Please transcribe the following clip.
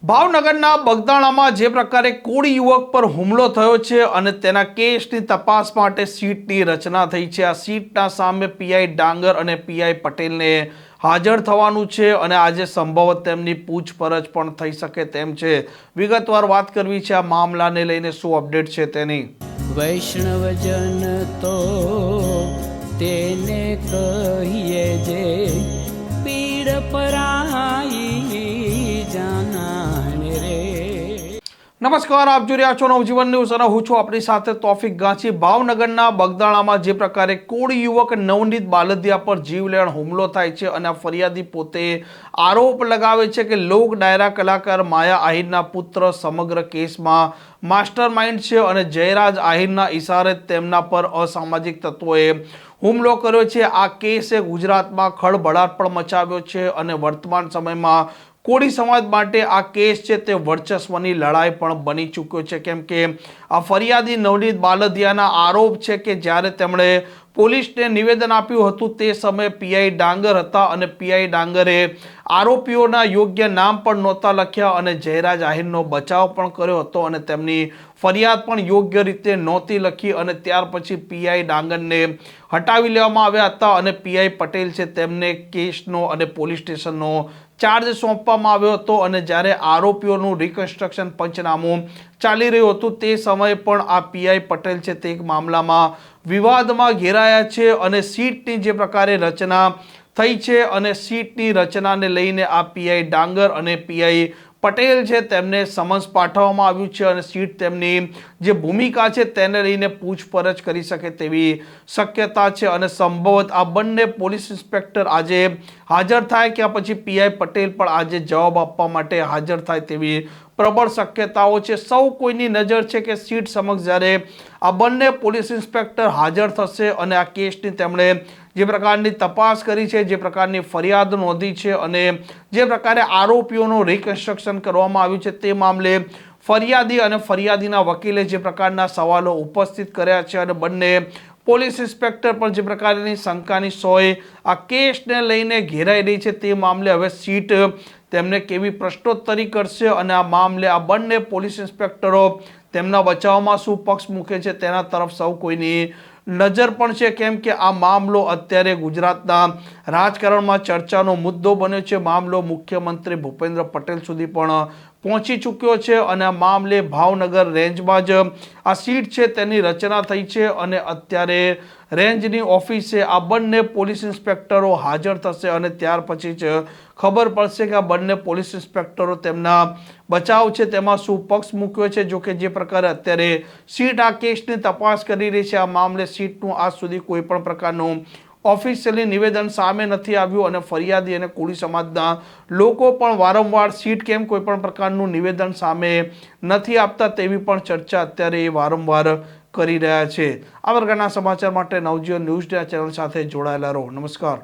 ભાવનગરના બગદાણામાં જે પ્રકારે કોળી યુવક પર હુમલો થયો છે અને તેના કેસની તપાસ માટે સીટની રચના થઈ છે। આ સીટના સામે પીઆઈ ડાંગર અને પીઆઈ પટેલને હાજર થવાનું છે અને આજે સંભવત તેમની પૂછપરછ પણ થઈ શકે તેમ છે। વિગતવાર વાત કરવી છે આ મામલાને લઈને શું અપડેટ છે તેની। વૈષ્ણવજન તો તેને કહીએ જે પીડ પરાઈ જાનાને રે। નમસ્કાર, આપ જોઈ રહ્યા છો નવજીવન ન્યૂઝ અને હું છું આપણી સાથે તોફિક ગાંચી। ભાવનગરના બગદાણામાં જે પ્રકારે કોળી યુવક નવનીત બાલદિયા પર જીવલેણ હુમલો થાય છે અને આ ફરિયાદી પોતે આરોપ લગાવે છે કે લોક ડાયરા કલાકાર માયા આહિરના પુત્ર સમગ્ર કેસમાં માસ્ટર માઇન્ડ છે અને જયરાજ આહિરના ઇશારે તેમના પર અસામાજિક તત્વોએ હુમલો કર્યો છે। આ કેસે ગુજરાતમાં ખળભળાટ પણ મચાવ્યો છે અને વર્તમાન સમયમાં કોળી સમાજ માટે આ કેસ છે તે વર્ચસ્વની લડાઈ પણ બની ચૂક્યો છે, કેમ કે આ ફરિયાદી નવનીત બાલદિયાના આરોપ છે કે જ્યારે તેમણે પોલીસને નિવેદન આપ્યું હતું તે સમયે પીઆઈ ડાંગર હતા અને પીઆઈ ડાંગરે આરોપીઓના યોગ્ય નામ પણ નહોતા લખ્યા અને જયરાજ આહિરનો બચાવ પણ કર્યો હતો અને તેમની ફરિયાદ પણ યોગ્ય રીતે નહોતી લખી અને ત્યાર પછી પીઆઈ ડાંગરને હટાવી લેવામાં આવ્યા હતા અને પીઆઈ પટેલ છે તેમને કેસનો અને પોલીસ સ્ટેશનનો ચાર્જ સોંપવામાં આવ્યો હતો અને જ્યારે આરોપીઓનું રિકન્સ્ટ્રક્શન પંચનામું ચાલી રહ્યું હતું તે સમયે પણ આ પીઆઈ પટેલ છે તે એક મામલામાં વિવાદમાં ઘેરાયા છે અને સીટની જે પ્રકારે રચના થઈ છે અને સીટની રચનાને લઈને આ પીઆઈ ડાંગર અને પીઆઈ પટેલ છે તેમને સમન્સ પાઠવવામાં આવ્યું છે અને સીટ તેમની જે ભૂમિકા છે તેને લઈને પૂછપરછ કરી શકે તેવી શક્યતા છે અને સંભવત આ બંને પોલીસ ઇન્સ્પેક્ટર આજે હાજર થાય કે પછી પીઆઈ પટેલ પણ આજે જવાબ આપવા માટે હાજર થાય તેવી પ્રબળ શક્યતાઓ છે। સૌ કોઈની નજર છે કે સીટ સમક્ષ જ્યારે આ બંને પોલીસ ઇન્સ્પેક્ટર હાજર થશે અને આ કેસની તેમણે જે પ્રકારની તપાસ કરી છે, જે પ્રકારની ફરિયાદ નોંધી છે અને જે પ્રકારે આરોપીઓનું રિકન્સ્ટ્રક્શન કરવામાં આવ્યું છે તે મામલે ફરિયાદી અને ફરિયાદીના વકીલે જે પ્રકારના સવાલો ઉપસ્થિત કર્યા છે અને બંને પોલીસ ઇન્સ્પેક્ટર પર જે પ્રકારની શંકાની સોય આ કેસને લઈને ઘેરાઈ રહી છે તે મામલે હવે સીટ તેમને કેવી પ્રશ્નોત્તરી કરશે અને આ મામલે આ બંને પોલીસ ઇન્સ્પેક્ટરો તેમના બચાવમાં શું પક્ષ મૂકે છે તેના તરફ સૌ કોઈની નજર પણ છે, કેમ કે આ મામલો અત્યારે ગુજરાતના રાજકારણમાં ચર્ચાનો મુદ્દો બન્યો છે। મામલો મુખ્યમંત્રી ભૂપેન્દ્ર પટેલ સુધી પણ પહોંચી ચૂક્યો છે અને આ મામલે ભાવનગર રેન્જમાં જ આ સીટ છે તેની રચના થઈ છે અને અત્યારે રેન્જની ઓફિસે આ બંને પોલીસ ઇન્સ્પેક્ટરો હાજર થશે અને ત્યાર પછી જ ખબર પડશે કે આ બંને પોલીસ ઇન્સ્પેક્ટરો તેમના બચાવ છે તેમાં શું પક્ષ મૂક્યો છે। જો કે જે પ્રકારે અત્યારે સીટ આ કેસની તપાસ કરી રહી છે આ મામલે સીટનું આજ સુધી કોઈ પણ પ્રકારનું ઓફિશિયલી નિવેદન સામે નથી આવ્યું અને ફરિયાદી અને કોળી સમાજના લોકો પણ વારંવાર સીટ કેમ કોઈ પણ પ્રકારનું નિવેદન સામે નથી આપતા તેવી પણ ચર્ચા અત્યારે એ વારંવાર કરી રહ્યા છે। આ પ્રકારના સમાચાર માટે નવજીવન ન્યૂઝ ચેનલ સાથે જોડાયેલા રહો। નમસ્કાર।